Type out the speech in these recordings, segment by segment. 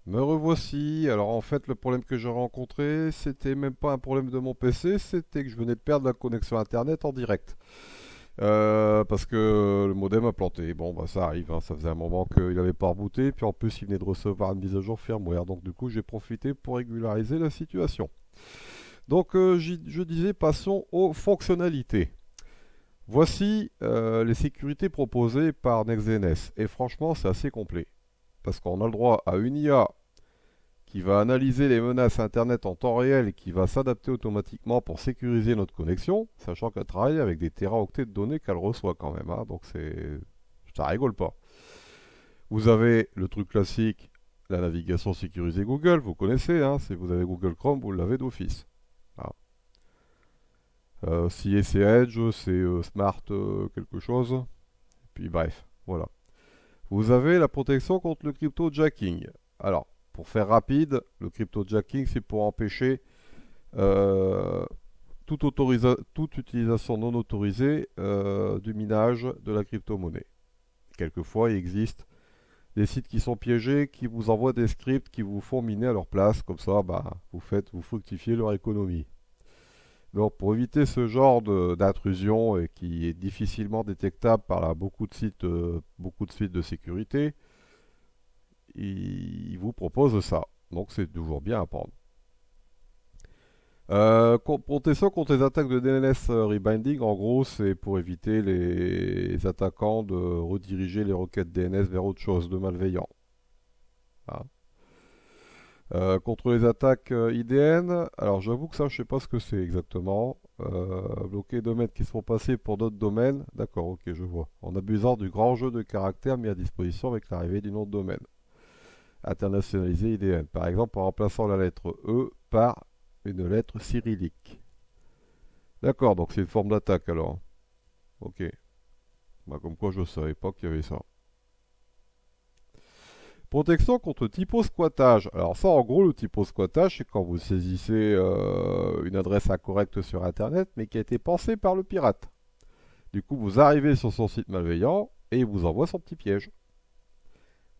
Me revoici. Alors en fait, le problème que j'ai rencontré, c'était même pas un problème de mon PC, c'était que je venais de perdre la connexion Internet en direct. Parce que le modem a planté. Bon, bah ça arrive, hein, ça faisait un moment qu'il n'avait pas rebooté, puis en plus il venait de recevoir une mise à jour firmware, donc du coup j'ai profité pour régulariser la situation. Donc je disais, passons aux fonctionnalités. Voici les sécurités proposées par NextDNS, et franchement c'est assez complet, parce qu'on a le droit à une IA qui va analyser les menaces Internet en temps réel et qui va s'adapter automatiquement pour sécuriser notre connexion, sachant qu'elle travaille avec des téraoctets de données qu'elle reçoit quand même, hein, donc ça rigole pas. Vous avez le truc classique, la navigation sécurisée Google, vous connaissez, hein, si vous avez Google Chrome, vous l'avez d'office. Ah. Si c'est Edge, c'est Smart quelque chose, puis bref, voilà. Vous avez la protection contre le cryptojacking. Alors, pour faire rapide, le cryptojacking, c'est pour empêcher euh, toute utilisation non autorisée du minage de la crypto-monnaie. Quelquefois, il existe des sites qui sont piégés, qui vous envoient des scripts qui vous font miner à leur place. Comme ça, bah, vous fructifiez leur économie. Donc, pour éviter ce genre d'intrusion et qui est difficilement détectable par beaucoup de sites de sécurité, il vous propose ça. Donc c'est toujours bien à prendre. Protection contre les attaques de DNS rebinding, en gros, c'est pour éviter les attaquants de rediriger les requêtes DNS vers autre chose de malveillant. Hein. Contre les attaques IDN, alors j'avoue que ça, je sais pas ce que c'est exactement. Bloquer les domaines qui se font passer pour d'autres domaines, d'accord, ok, je vois. En abusant du grand jeu de caractères mis à disposition avec l'arrivée du nom de domaine. Internationaliser IDN, par exemple en remplaçant la lettre E par une lettre cyrillique. D'accord, donc c'est une forme d'attaque alors. Ok. Bah, comme quoi je ne savais pas qu'il y avait ça. Protection contre typo-squattage. Alors ça, en gros, le typo-squattage, c'est quand vous saisissez une adresse incorrecte sur Internet, mais qui a été pensée par le pirate. Du coup, vous arrivez sur son site malveillant et il vous envoie son petit piège.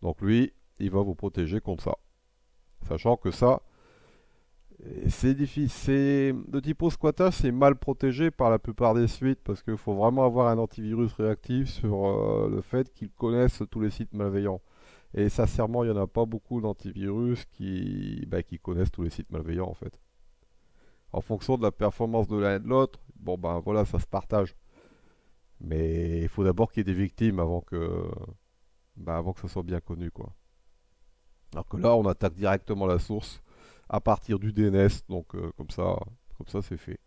Donc lui, il va vous protéger contre ça. Sachant que ça, c'est difficile. Le typo squattage, c'est mal protégé par la plupart des suites parce qu'il faut vraiment avoir un antivirus réactif sur le fait qu'ils connaissent tous les sites malveillants. Et sincèrement, il n'y en a pas beaucoup d'antivirus qui connaissent tous les sites malveillants en fait. En fonction de la performance de l'un et de l'autre, bon ben voilà, ça se partage. Mais il faut d'abord qu'il y ait des victimes avant que ça soit bien connu quoi. Alors que là, on attaque directement la source à partir du DNS, donc comme ça c'est fait.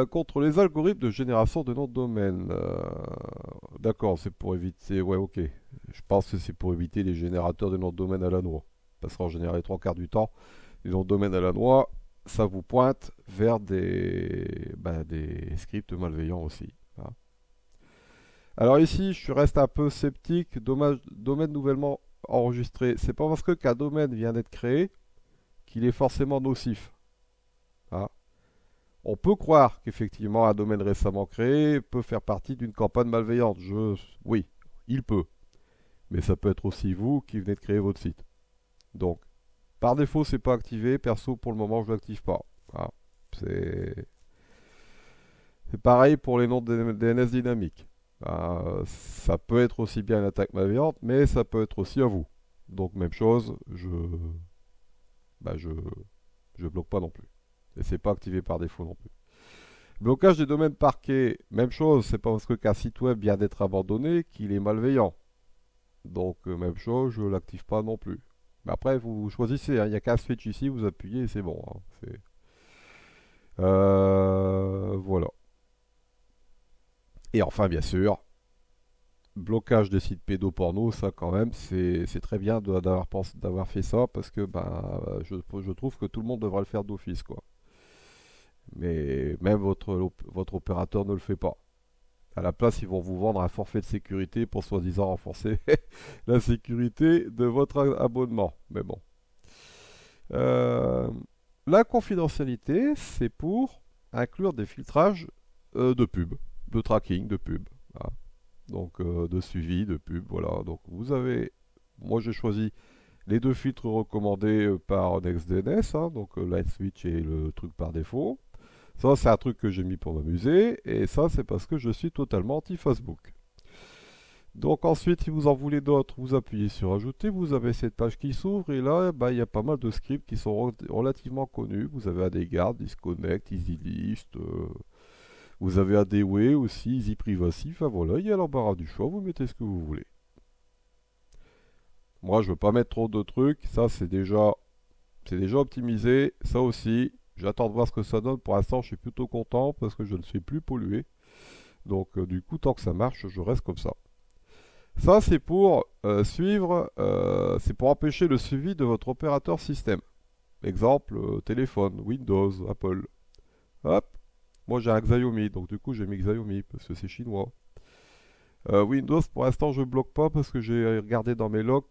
Contre les algorithmes de génération de noms de domaine. D'accord, c'est pour éviter. Ouais, ok. Je pense que c'est pour éviter les générateurs de noms de domaine à la noix. Parce qu'en général, les trois quarts du temps, les noms de domaine à la noix, ça vous pointe vers des scripts malveillants aussi. Hein. Alors ici, je reste un peu sceptique. Domaine nouvellement enregistré. C'est pas parce qu'un domaine vient d'être créé qu'il est forcément nocif. Hein. On peut croire qu'effectivement un domaine récemment créé peut faire partie d'une campagne malveillante. Oui, il peut. Mais ça peut être aussi vous qui venez de créer votre site. Donc, par défaut, c'est pas activé. Perso, pour le moment, je l'active pas. Voilà. C'est c'est pareil pour les noms de DNS dynamiques. Ça peut être aussi bien une attaque malveillante, mais ça peut être aussi à vous. Donc, même chose, bah, je, je bloque pas non plus. Et c'est pas activé par défaut non plus. Blocage des domaines parqués, même chose, c'est pas parce qu'un site web vient d'être abandonné qu'il est malveillant. Donc même chose, je l'active pas non plus. Mais après, vous choisissez, hein, il n'y a qu'un switch ici, vous appuyez et c'est bon. Hein, voilà. Et enfin, bien sûr, blocage des sites pédoporno, ça quand même, c'est très bien d'avoir fait ça parce que je trouve que tout le monde devrait le faire d'office, quoi. Mais même votre opérateur ne le fait pas. À la place, ils vont vous vendre un forfait de sécurité pour soi-disant renforcer la sécurité de votre abonnement. Mais bon. Euh, la confidentialité, c'est pour inclure des filtrages de pub, de tracking de pub. Voilà. Donc de suivi de pub. Voilà. Donc vous avez, moi j'ai choisi Les deux filtres recommandés par NextDNS, hein, donc Light Switch et le truc par défaut. Ça, c'est un truc que j'ai mis pour m'amuser, et ça, c'est parce que je suis totalement anti-Facebook. Donc ensuite, si vous en voulez d'autres, vous appuyez sur Ajouter, vous avez cette page qui s'ouvre, et là, bah, il y a pas mal de scripts qui sont relativement connus. Vous avez AdGuard, Disconnect, EasyList, vous avez AdWay aussi, Easy Privacy, enfin voilà, il y a l'embarras du choix, vous mettez ce que vous voulez. Moi, je veux pas mettre trop de trucs, ça c'est déjà optimisé, ça aussi, j'attends de voir ce que ça donne. Pour l'instant, je suis plutôt content parce que je ne suis plus pollué. Donc du coup, tant que ça marche, je reste comme ça. Ça, c'est pour c'est pour empêcher le suivi de votre opérateur système. Exemple, téléphone, Windows, Apple. Hop, moi j'ai un Xiaomi, donc du coup j'ai mis Xiaomi parce que c'est chinois. Windows, pour l'instant, je bloque pas parce que j'ai regardé dans mes logs,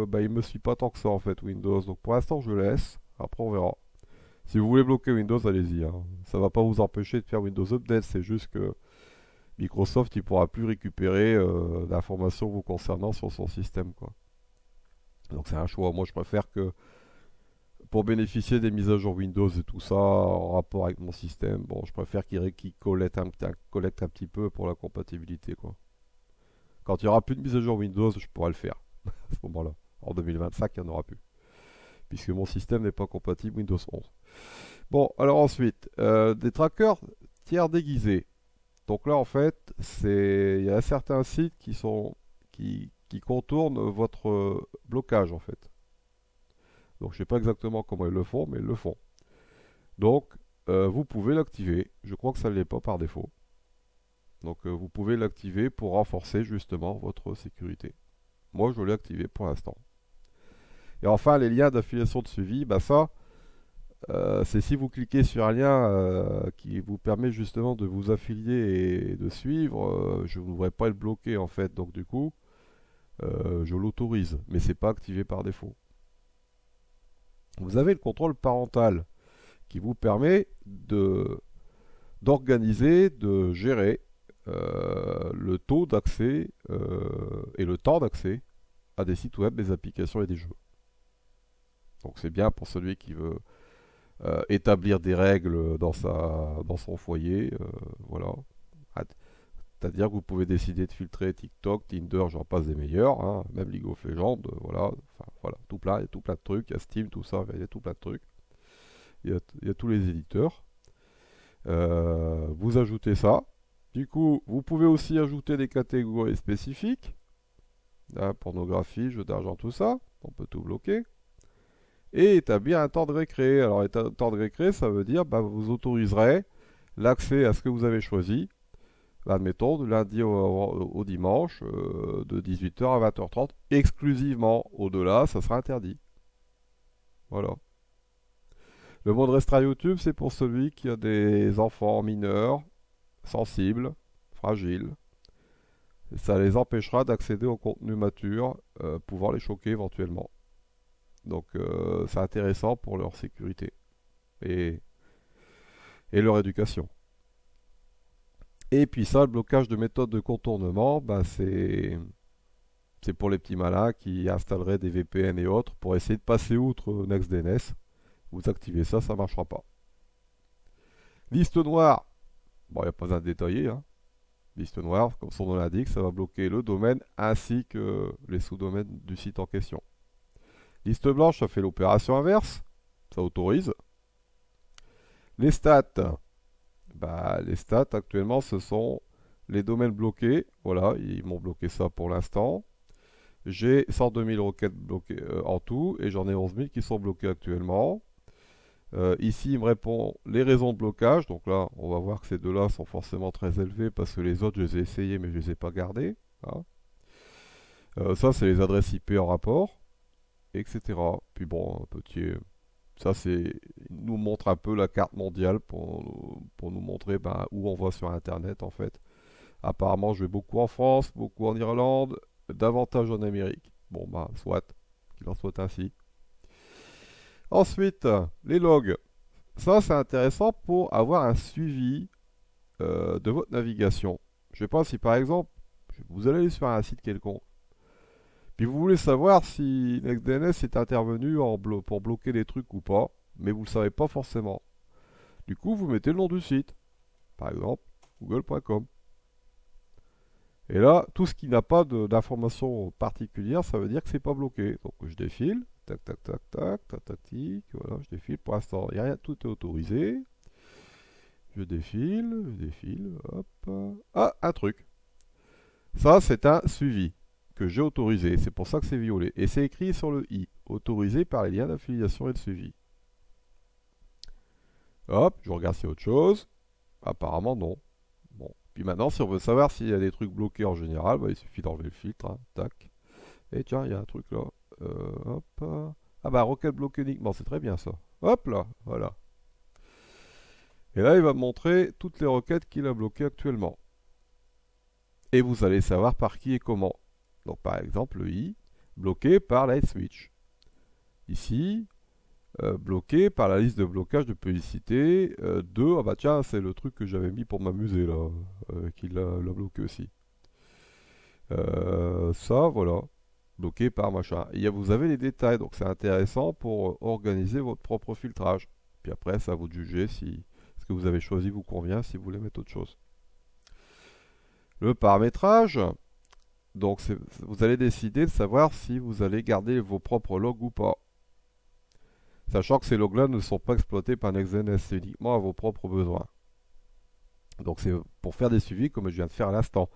bah, il me suit pas tant que ça en fait, Windows. Donc pour l'instant, je laisse. Après, on verra. Si vous voulez bloquer Windows, allez-y, hein. Ça va pas vous empêcher de faire Windows Update, c'est juste que Microsoft il pourra plus récupérer d'informations vous concernant sur son système, quoi. Donc c'est un choix. Moi, je préfère que pour bénéficier des mises à jour Windows et tout ça en rapport avec mon système, bon, je préfère qu'il collecte collecte un petit peu pour la compatibilité, quoi. Quand il n'y aura plus de mise à jour Windows, je pourrai le faire à ce moment-là. En 2025, il n'y en aura plus, puisque mon système n'est pas compatible Windows 11. Bon, alors ensuite, des trackers tiers déguisés. Donc là, en fait, il y a certains sites qui contournent votre blocage, en fait. Donc je ne sais pas exactement comment ils le font, mais ils le font. Donc, vous pouvez l'activer. Je crois que ça ne l'est pas par défaut. Donc vous pouvez l'activer pour renforcer justement votre sécurité. Moi, je l'ai activé pour l'instant. Et enfin, les liens d'affiliation de suivi, bah ça, c'est si vous cliquez sur un lien qui vous permet justement de vous affilier et de suivre, je ne voudrais pas le bloquer en fait. Donc du coup, je l'autorise, mais c'est pas activé par défaut. Vous avez le contrôle parental qui vous permet d'organiser, de gérer le taux d'accès et le temps d'accès à des sites web, des applications et des jeux. Donc c'est bien pour celui qui veut établir des règles dans son foyer, voilà. C'est-à-dire que vous pouvez décider de filtrer TikTok, Tinder, j'en passe des meilleurs, hein, même League of Legends, voilà, enfin, voilà, il y a tout plein de trucs, il y a Steam, tout ça, il y a tout plein de trucs. Il y a tous les éditeurs. Vous ajoutez ça. Du coup, vous pouvez aussi ajouter des catégories spécifiques. Hein, pornographie, jeux d'argent, tout ça. On peut tout bloquer. Et établir un temps de récré. Alors, un temps de récré, ça veut dire bah, vous autoriserez l'accès à ce que vous avez choisi. Admettons, de lundi au dimanche, de 18h à 20h30, exclusivement. Au-delà, ça sera interdit. Voilà. Le mode restreint YouTube, c'est pour celui qui a des enfants mineurs, sensibles, fragiles. Et ça les empêchera d'accéder au contenu mature, pouvant les choquer éventuellement. Donc c'est intéressant pour leur sécurité et, et leur éducation. Et puis ça, le blocage de méthodes de contournement, bah, c'est pour les petits malins qui installeraient des VPN et autres pour essayer de passer outre NextDNS. Vous activez ça, ça ne marchera pas. Liste noire, bon, il n'y a pas besoin de détailler, hein. Liste noire, comme son nom l'indique, ça va bloquer le domaine ainsi que les sous-domaines du site en question. Liste blanche, ça fait l'opération inverse, ça autorise. Les stats, bah, les stats actuellement ce sont les domaines bloqués, voilà, ils m'ont bloqué ça pour l'instant. J'ai 102 000 requêtes bloquées en tout et j'en ai 11 000 qui sont bloquées actuellement. Ici, il me répond les raisons de blocage. Donc là, on va voir que ces deux-là sont forcément très élevés parce que les autres, je les ai essayés, mais je ne les ai pas gardés. Hein. Ça, c'est les adresses IP en rapport, etc. Puis bon, ça, il nous montre un peu la carte mondiale pour nous montrer ben, où on va sur Internet, en fait. Apparemment, je vais beaucoup en France, beaucoup en Irlande, davantage en Amérique. Bon, ben, soit, qu'il en soit ainsi. Ensuite, les logs. Ça, c'est intéressant pour avoir un suivi de votre navigation. Je ne sais pas si, par exemple, vous allez sur un site quelconque, Puis vous voulez savoir si NextDNS est intervenu pour bloquer des trucs ou pas, mais vous ne le savez pas forcément. Du coup, vous mettez le nom du site, par exemple google.com. Et là, tout ce qui n'a pas d'information particulière, ça veut dire que c'est pas bloqué. Donc je défile, tac tac tac tac, tac tac tic, voilà, je défile. Pour l'instant, il n'y a rien, tout est autorisé. Je défile, hop. Ah, un truc. Ça, c'est un suivi que j'ai autorisé. C'est pour ça que c'est violet. Et c'est écrit sur le i, autorisé par les liens d'affiliation et de suivi. Hop, je regarde si y a autre chose. Apparemment, non. Bon. Puis maintenant, si on veut savoir s'il y a des trucs bloqués en général, bah, il suffit d'enlever le filtre. Hein. Tac. Et tiens, il y a un truc là. Hop. Ah bah, requête bloquée uniquement, c'est très bien ça. Hop là, voilà. Et là, il va me montrer toutes les requêtes qu'il a bloquées actuellement. Et vous allez savoir par qui et comment. Donc par exemple, le i, bloqué par LightSwitch. Ici, bloqué par la liste de blocage de publicité 2. Ah bah tiens, c'est le truc que j'avais mis pour m'amuser là, qu'il l'a bloqué aussi. Ça, voilà, bloqué par machin. Et vous avez les détails, donc c'est intéressant pour organiser votre propre filtrage. Puis après, c'est à vous de juger si ce que vous avez choisi vous convient, si vous voulez mettre autre chose. Le paramétrage, donc vous allez décider de savoir si vous allez garder vos propres logs ou pas. Sachant que ces logs-là ne sont pas exploités par NextDNS, c'est uniquement à vos propres besoins. Donc c'est pour faire des suivis comme je viens de faire à l'instant.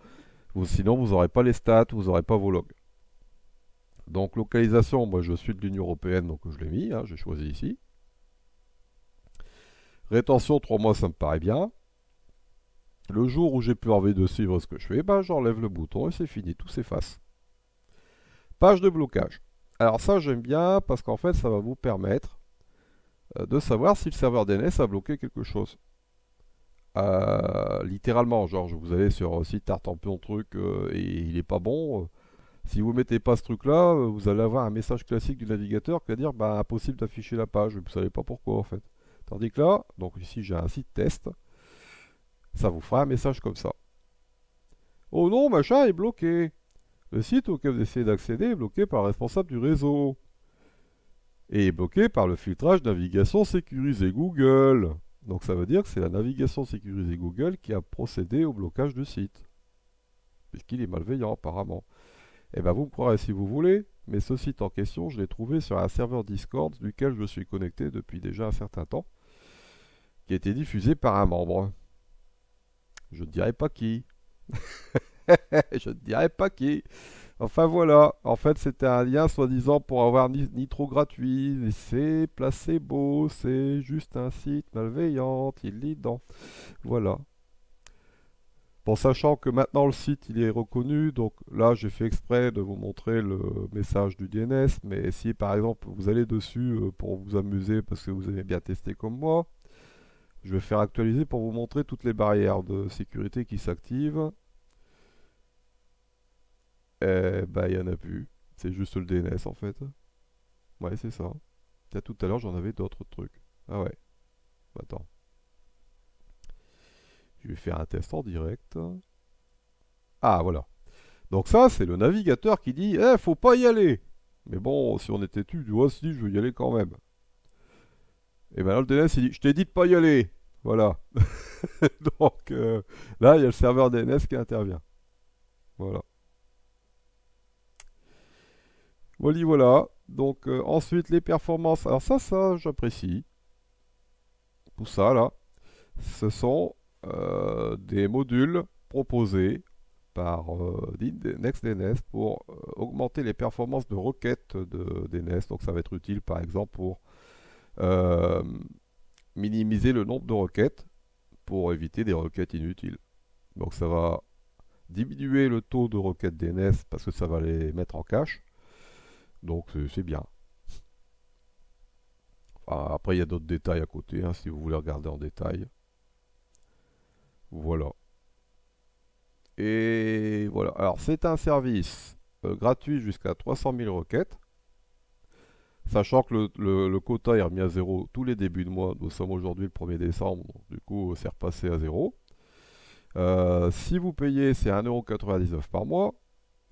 Sinon vous n'aurez pas les stats, vous n'aurez pas vos logs. Donc localisation, moi je suis de l'Union Européenne, donc je l'ai mis, hein, j'ai choisi ici. Rétention 3 mois, ça me paraît bien. Le jour où j'ai plus envie de suivre ce que je fais, ben, j'enlève le bouton et c'est fini, tout s'efface. Page de blocage. Alors ça j'aime bien parce qu'en fait ça va vous permettre de savoir si le serveur DNS a bloqué quelque chose. Littéralement, genre vous allez sur un site Tartampion truc et il n'est pas bon. Si vous mettez pas ce truc là, vous allez avoir un message classique du navigateur qui va dire bah, impossible d'afficher la page, vous ne savez pas pourquoi en fait. Tandis que là, donc ici j'ai un site test, ça vous fera un message comme ça. Oh non, machin est bloqué. Le site auquel vous essayez d'accéder est bloqué par le responsable du réseau. Et est bloqué par le filtrage navigation sécurisée Google. Donc ça veut dire que c'est la navigation sécurisée Google qui a procédé au blocage du site. Puisqu'il est malveillant apparemment. Eh bien vous me croirez si vous voulez, mais ce site en question, je l'ai trouvé sur un serveur Discord duquel je suis connecté depuis déjà un certain temps, qui a été diffusé par un membre. Je ne dirai pas qui. Je ne dirai pas qui. Enfin voilà, en fait c'était un lien soi-disant pour avoir Nitro gratuit, mais c'est placebo, c'est juste un site malveillant, il lit dedans. Voilà. Bon, sachant que maintenant le site il est reconnu, donc là j'ai fait exprès de vous montrer le message du DNS, mais si par exemple vous allez dessus pour vous amuser parce que vous aimez bien tester comme moi, je vais faire actualiser pour vous montrer toutes les barrières de sécurité qui s'activent. Eh ben, il n'y en a plus. C'est juste le DNS en fait. Ouais, c'est ça. Tout à l'heure, j'en avais d'autres trucs. Ah ouais. Attends. Je vais faire un test en direct. Ah, voilà. Donc ça, c'est le navigateur qui dit « Eh, faut pas y aller !» Mais bon, si on était tu vois, si, je veux y aller quand même. Et ben là, le DNS, il dit « Je t'ai dit de pas y aller !» Voilà. Donc là, il y a le serveur DNS qui intervient. Voilà. Voilà. Donc ensuite, les performances. Alors ça, j'apprécie. Tout ça, là. Ce sont des modules proposés par NextDNS pour augmenter les performances de requête de DNS. Donc ça va être utile par exemple pour minimiser le nombre de requêtes pour éviter des requêtes inutiles. Donc ça va diminuer le taux de requêtes DNS parce que ça va les mettre en cache. Donc c'est bien. Enfin, après il y a d'autres détails à côté hein, si vous voulez regarder en détail. Voilà. Et voilà. Alors, c'est un service gratuit jusqu'à 300 000 requêtes. Sachant que le quota est remis à zéro tous les débuts de mois. Nous sommes aujourd'hui le 1er décembre. Donc, du coup, c'est repassé à zéro. Si vous payez, c'est 1,99€ par mois.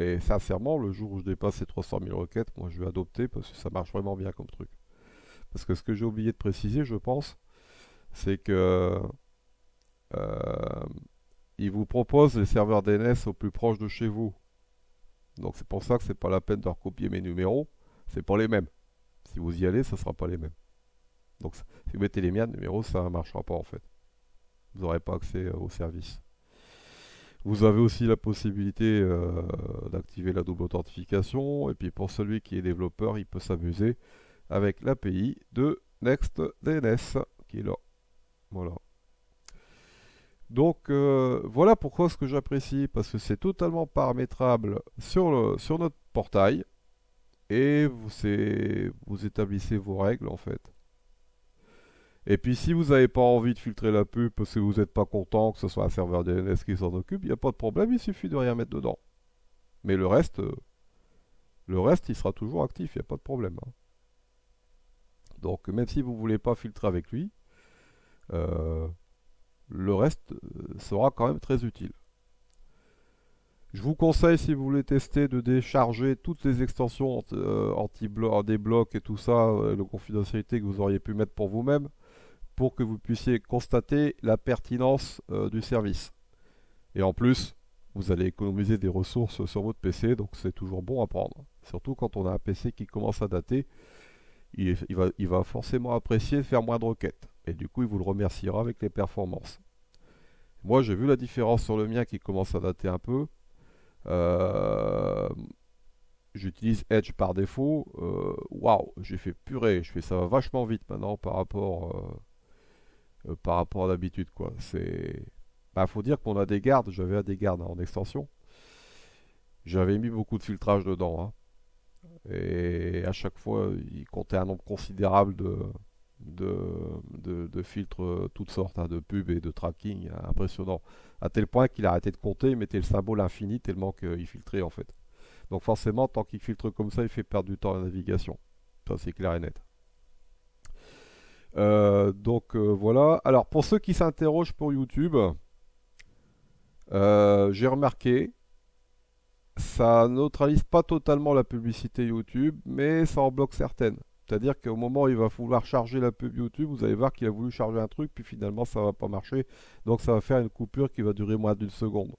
Et sincèrement, le jour où je dépasse ces 300 000 requêtes, moi je vais adopter parce que ça marche vraiment bien comme truc. Parce que ce que j'ai oublié de préciser, je pense, c'est que euh, il vous propose les serveurs DNS au plus proche de chez vous. Donc c'est pour ça que c'est pas la peine de recopier mes numéros, c'est pas les mêmes. Si vous y allez, ça sera pas les mêmes. Donc si vous mettez les miens de numéros, ça ne marchera pas en fait. Vous n'aurez pas accès au service. Vous avez aussi la possibilité d'activer la double authentification. Et puis pour celui qui est développeur, il peut s'amuser avec l'API de NextDNS qui est là. Voilà. Donc voilà pourquoi ce que j'apprécie, parce que c'est totalement paramétrable sur notre portail et vous établissez vos règles en fait. Et puis si vous n'avez pas envie de filtrer la pub parce que vous n'êtes pas content que ce soit un serveur DNS qui s'en occupe, il n'y a pas de problème, il suffit de rien mettre dedans. Mais le reste il sera toujours actif, il n'y a pas de problème, hein. Donc même si vous ne voulez pas filtrer avec lui, euh, le reste sera quand même très utile. Je vous conseille, si vous voulez tester, de décharger toutes les extensions anti-bloc, des blocs et tout ça, de confidentialité que vous auriez pu mettre pour vous-même, pour que vous puissiez constater la pertinence du service. Et en plus, vous allez économiser des ressources sur votre PC, donc c'est toujours bon à prendre. Surtout quand on a un PC qui commence à dater, il va forcément apprécier de faire moins de requêtes. Et du coup, il vous le remerciera avec les performances. Moi, j'ai vu la différence sur le mien qui commence à dater un peu. Euh, J'utilise Edge par défaut. Waouh, j'ai fait purée. Je fais ça vachement vite maintenant par rapport à d'habitude, quoi. Faut dire qu'on a des gardes. J'avais des gardes en extension. J'avais mis beaucoup de filtrage dedans, hein. Et à chaque fois, il comptait un nombre considérable de filtres toutes sortes, hein, de pubs et de tracking, hein, impressionnant. À tel point qu'il a arrêté de compter, il mettait le symbole infini tellement qu'il filtrait en fait. Donc forcément, tant qu'il filtre comme ça, il fait perdre du temps à la navigation. Ça c'est clair et net. Donc voilà. Alors pour ceux qui s'interrogent pour YouTube, j'ai remarqué, ça neutralise pas totalement la publicité YouTube, mais ça en bloque certaines. C'est-à-dire qu'au moment où il va vouloir charger la pub YouTube, vous allez voir qu'il a voulu charger un truc, puis finalement ça va pas marcher. Donc ça va faire une coupure qui va durer moins d'une seconde.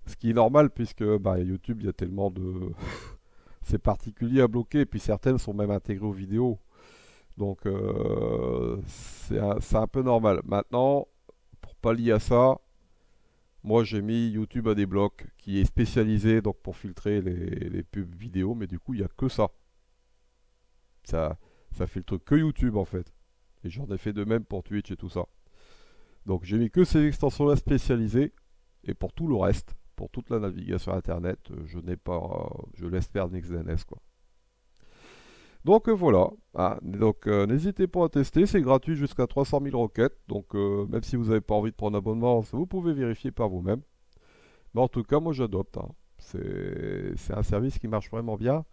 Ce qui est normal puisque YouTube, il y a tellement de... c'est particulier à bloquer, et puis certaines sont même intégrées aux vidéos. Donc c'est un peu normal. Maintenant, pour pallier à ça, moi j'ai mis YouTube à des blocs qui est spécialisé donc pour filtrer les pubs vidéo, mais du coup il n'y a que ça. Ça filtre que YouTube en fait. Et j'en ai fait de même pour Twitch et tout ça. Donc j'ai mis que ces extensions-là spécialisées. Et pour tout le reste, pour toute la navigation internet, je laisse faire NextDNS quoi. Donc voilà. Ah, donc n'hésitez pas à tester, c'est gratuit jusqu'à 300 000 requêtes. Donc même si vous n'avez pas envie de prendre un abonnement, vous pouvez vérifier par vous-même. Mais en tout cas, moi j'adopte, hein. C'est un service qui marche vraiment bien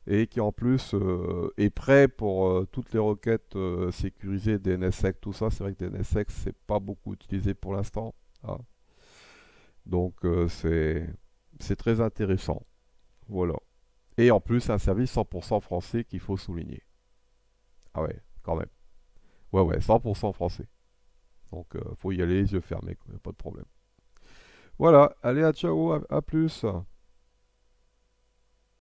et qui en plus est prêt pour toutes les requêtes sécurisées, DNSSEC, tout ça. C'est vrai que DNSSEC, c'est pas beaucoup utilisé pour l'instant, hein. Donc c'est très intéressant. Voilà. Et en plus, un service 100% français qu'il faut souligner. Ah ouais, quand même. Ouais, ouais, 100% français. Donc faut y aller les yeux fermés, quoi, pas de problème. Voilà, allez, à ciao, à plus.